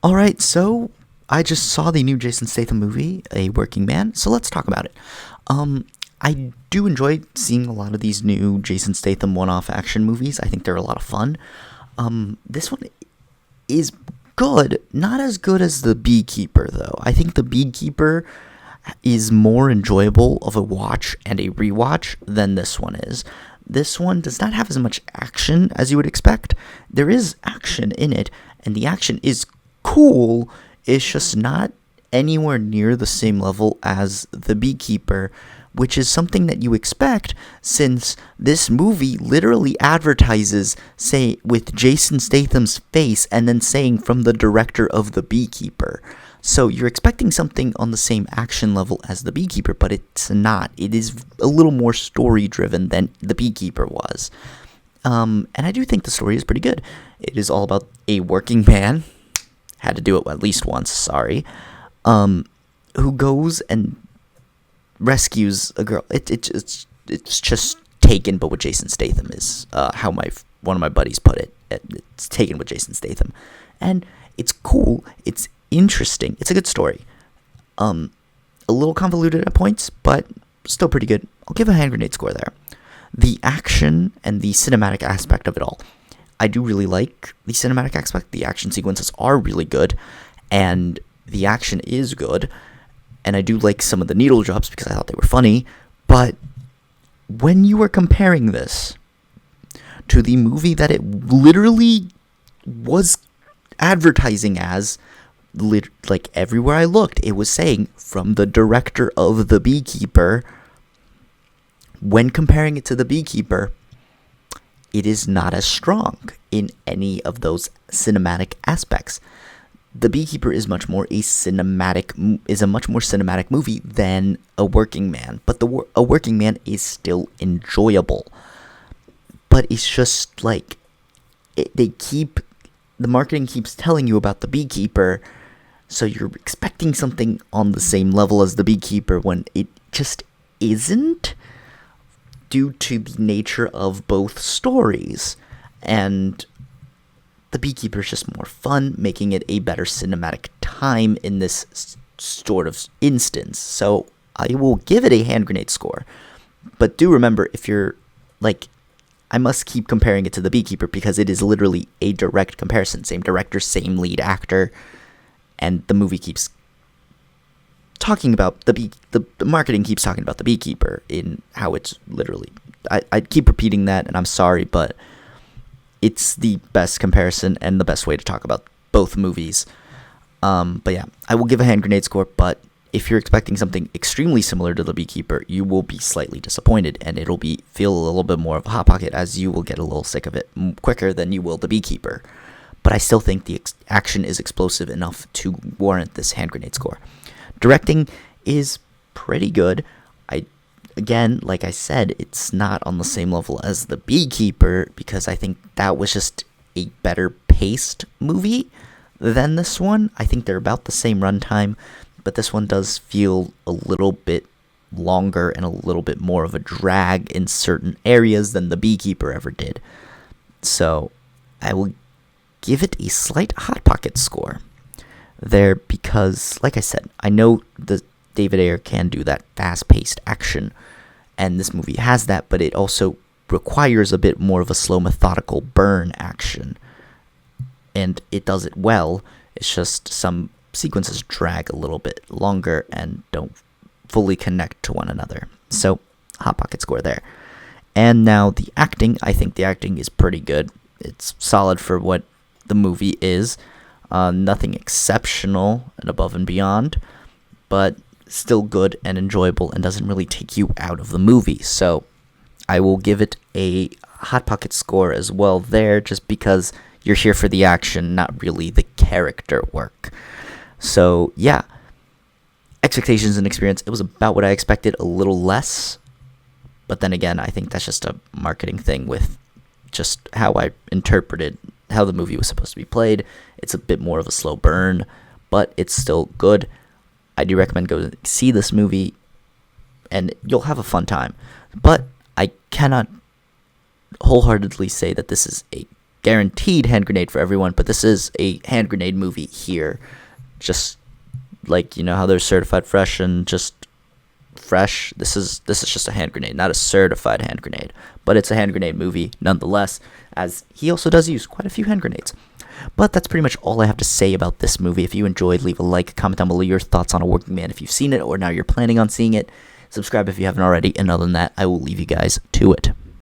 All right, so I just saw the new Jason Statham movie, A Working Man. So let's talk about it. Um, I do enjoy seeing a lot of these new Jason Statham one-off action movies. I think they're a lot of fun. This one is good, not as good as The Beekeeper though. I think The Beekeeper is more enjoyable of a watch and a rewatch than this one is. This one does not have as much action as you would expect. There is action in it, and the action is cool. It's just not anywhere near the same level as The Beekeeper, which is something that you expect since this movie literally advertises, say, with Jason Statham's face and then saying from the director of The Beekeeper. So you're expecting something on the same action level as The Beekeeper, but it's not. It is a little more story driven than The Beekeeper was. And I do think the story is pretty good. It is all about a working man, had to do it at least once, sorry, who goes and rescues a girl. It's just Taken, but with Jason Statham is how one of my buddies put it. It's Taken with Jason Statham, and it's cool. It's interesting. It's a good story. A little convoluted at points, but still pretty good. I'll give a hand grenade score there. The action and the cinematic aspect of it all. I do really like the cinematic aspect. The action sequences are really good, and the action is good. And I do like some of the needle drops because I thought they were funny. But when you are comparing this to the movie that it literally was advertising as, like everywhere I looked, it was saying from the director of The Beekeeper. When comparing it to The Beekeeper, it is not as strong in any of those cinematic aspects. The Beekeeper is a much more cinematic movie than A Working Man, but A Working Man is still enjoyable. But it's just like the marketing keeps telling you about The Beekeeper, so you're expecting something on the same level as The Beekeeper when it just isn't, due to the nature of both stories. And The Beekeeper is just more fun, making it a better cinematic time in this sort of instance. So I will give it a hand grenade score. But do remember, if you're like, I must keep comparing it to The Beekeeper because it is literally a direct comparison. Same director, same lead actor, and the movie keeps talking about the marketing keeps talking about The Beekeeper in how it's literally. I keep repeating that, and I'm sorry, but it's the best comparison and the best way to talk about both movies. But yeah, I will give a hand grenade score, but if you're expecting something extremely similar to The Beekeeper, you will be slightly disappointed, and it'll feel a little bit more of a hot pocket, as you will get a little sick of it quicker than you will The Beekeeper. But I still think the action is explosive enough to warrant this hand grenade score. Directing is pretty good. Again, like I said, it's not on the same level as The Beekeeper because I think that was just a better paced movie than this one. I think they're about the same runtime, but this one does feel a little bit longer and a little bit more of a drag in certain areas than The Beekeeper ever did. So I will give it a slight Hot Pocket score there because, like I said, I know the David Ayer can do that fast-paced action, and this movie has that, but it also requires a bit more of a slow, methodical burn action, and it does it well. It's just some sequences drag a little bit longer and don't fully connect to one another. So, Hot Pocket score there. And now the acting, I think the acting is pretty good. It's solid for what the movie is. Nothing exceptional and above and beyond, but still good and enjoyable and doesn't really take you out of the movie. So I will give it a Hot Pocket score as well there, just because you're here for the action, not really the character work. So yeah, expectations and experience, it was about what I expected, a little less. But then again, I think that's just a marketing thing with just how I interpreted how the movie was supposed to be played. It's a bit more of a slow burn, but it's still good. I do recommend go see this movie, and you'll have a fun time. But I cannot wholeheartedly say that this is a guaranteed hand grenade for everyone, but this is a hand grenade movie here. Just like, you know how they're certified fresh and just fresh, this is just a hand grenade, not a certified hand grenade, but it's a hand grenade movie nonetheless, as he also does use quite a few hand grenades. But that's pretty much all I have to say about this movie. If you enjoyed, leave a like, comment down below your thoughts on A Working Man if you've seen it or now you're planning on seeing it. Subscribe if you haven't already, and other than that, I will leave you guys to it.